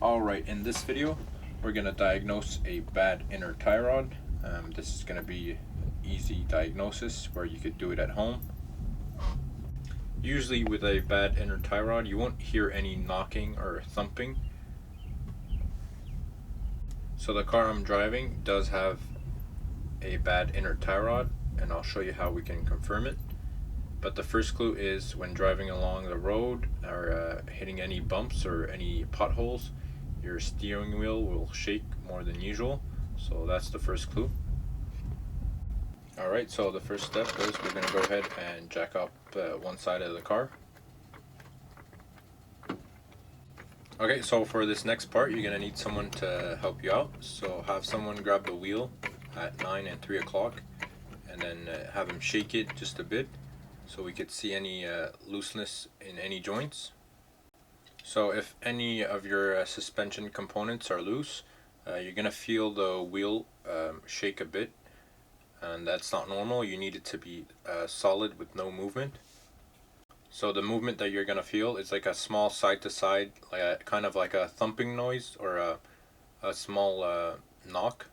Alright, in this video we're going to diagnose a bad inner tie rod. This is going to be an easy diagnosis where you could do it at home. Usually with a bad inner tie rod you won't hear any knocking or thumping. So the car I'm driving does have a bad inner tie rod, and I'll show you how we can confirm it. But the first clue is when driving along the road or hitting any bumps or any potholes, your steering wheel will shake more than usual. So that's the first clue. Alright, so the first step is we're going to go ahead and jack up one side of the car. Okay, so for this next part you're going to need someone to help you out. So have someone grab the wheel at 9 and 3 o'clock and then have him shake it just a bit so we could see any looseness in any joints. So if any of your suspension components are loose, you're going to feel the wheel shake a bit, and that's not normal. You need it to be solid with no movement. So the movement that you're going to feel is like a small side to side, kind of like a thumping noise or a small knock.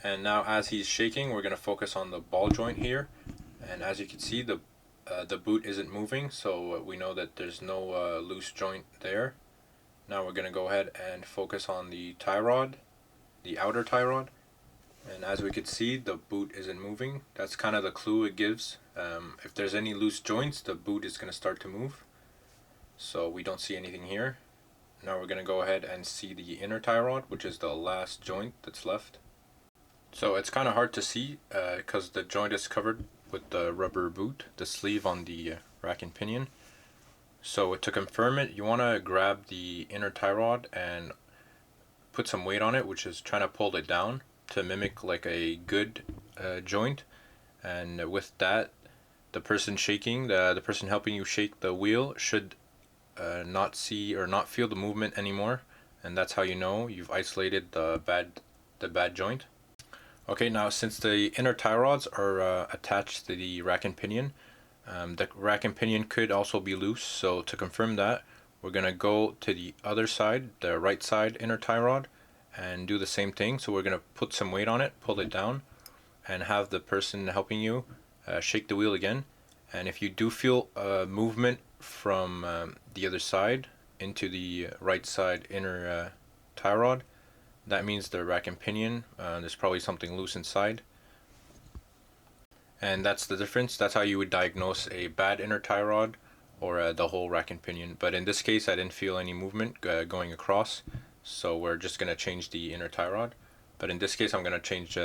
And now as he's shaking, we're going to focus on the ball joint here, and as you can see the boot isn't moving, so we know that there's no loose joint there. Now we're going to go ahead and focus on the tie rod, the outer tie rod, and as we can see the boot isn't moving. That's kind of the clue it gives. If there's any loose joints, the boot is going to start to move, so we don't see anything here. Now we're going to go ahead and see the inner tie rod, which is the last joint that's left. So it's kind of hard to see because the joint is covered with the rubber boot, the sleeve on the rack and pinion. So to confirm it, you want to grab the inner tie rod and put some weight on it, which is trying to pull it down to mimic like a good joint. And with that, the person shaking, the person helping you shake the wheel should not see or not feel the movement anymore, and that's how you know you've isolated the bad joint. Okay, now since the inner tie rods are attached to the rack and pinion, the rack and pinion could also be loose. So to confirm that, we're going to go to the other side, the right side inner tie rod, and do the same thing. So we're going to put some weight on it, pull it down, and have the person helping you shake the wheel again. And if you do feel movement from the other side into the right side inner tie rod, that means the rack and pinion, there's probably something loose inside. And that's the difference. That's how you would diagnose a bad inner tie rod or the whole rack and pinion. But in this case, I didn't feel any movement going across, so we're just going to change the inner tie rod. But in this case, I'm going to change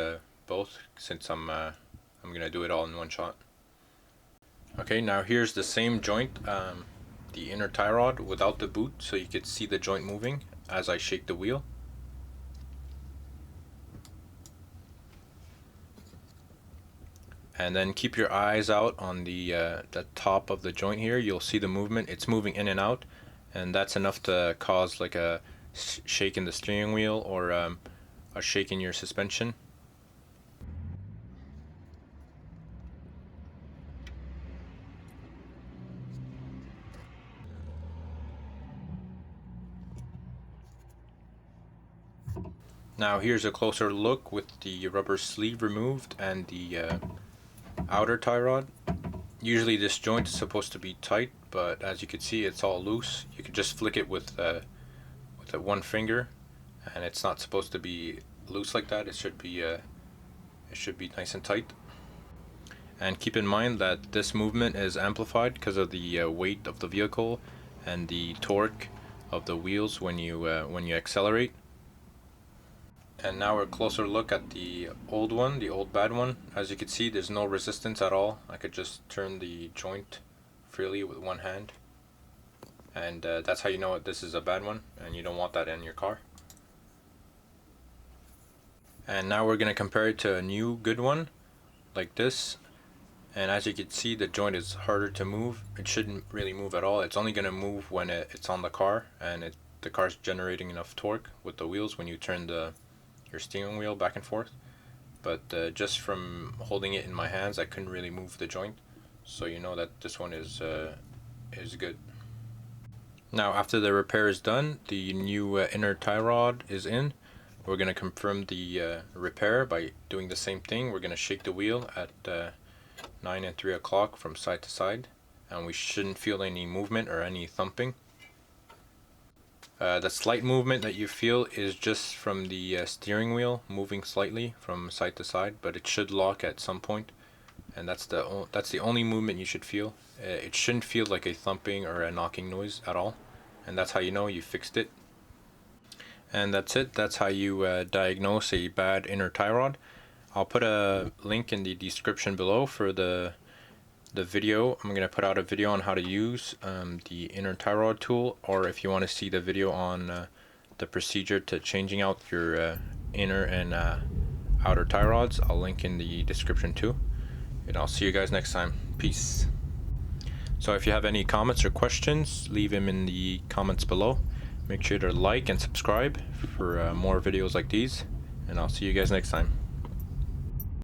both since I'm going to do it all in one shot. Okay, now here's the same joint, the inner tie rod without the boot, so you could see the joint moving as I shake the wheel. And then keep your eyes out on the top of the joint here. You'll see the movement. It's moving in and out, and that's enough to cause like a shake in the steering wheel or a shake in your suspension. Now here's a closer look with the rubber sleeve removed and the outer tie rod. Usually this joint is supposed to be tight, but as you can see it's all loose. You could just flick it with one finger, and it's not supposed to be loose like that. It should be nice and tight. And keep in mind that this movement is amplified because of the weight of the vehicle and the torque of the wheels when you accelerate. And now a closer look at the old one, the old bad one. As you can see, there's no resistance at all. I could just turn the joint freely with one hand. And that's how you know this is a bad one, and you don't want that in your car. And now we're going to compare it to a new good one, like this. And as you can see, the joint is harder to move. It shouldn't really move at all. It's only going to move when it's on the car, and the car's generating enough torque with the wheels when you turn your steering wheel back and forth. But just from holding it in my hands, I couldn't really move the joint, so you know that this one is good. Now after the repair is done, the new inner tie rod is in. We're going to confirm the repair by doing the same thing. We're going to shake the wheel at 9 and 3 o'clock from side to side, and we shouldn't feel any movement or any thumping. The slight movement that you feel is just from the steering wheel moving slightly from side to side, but it should lock at some point, and that's the only movement you should feel. It shouldn't feel like a thumping or a knocking noise at all, and that's how you know you fixed it. And that's it. That's how you diagnose a bad inner tie rod. I'll put a link in the description below for the video. I'm going to put out a video on how to use the inner tie rod tool, or if you want to see the video on the procedure to changing out your inner and outer tie rods, I'll link in the description too. And I'll see you guys next time. Peace. So if you have any comments or questions, leave them in the comments below. Make sure to like and subscribe for more videos like these, and I'll see you guys next time.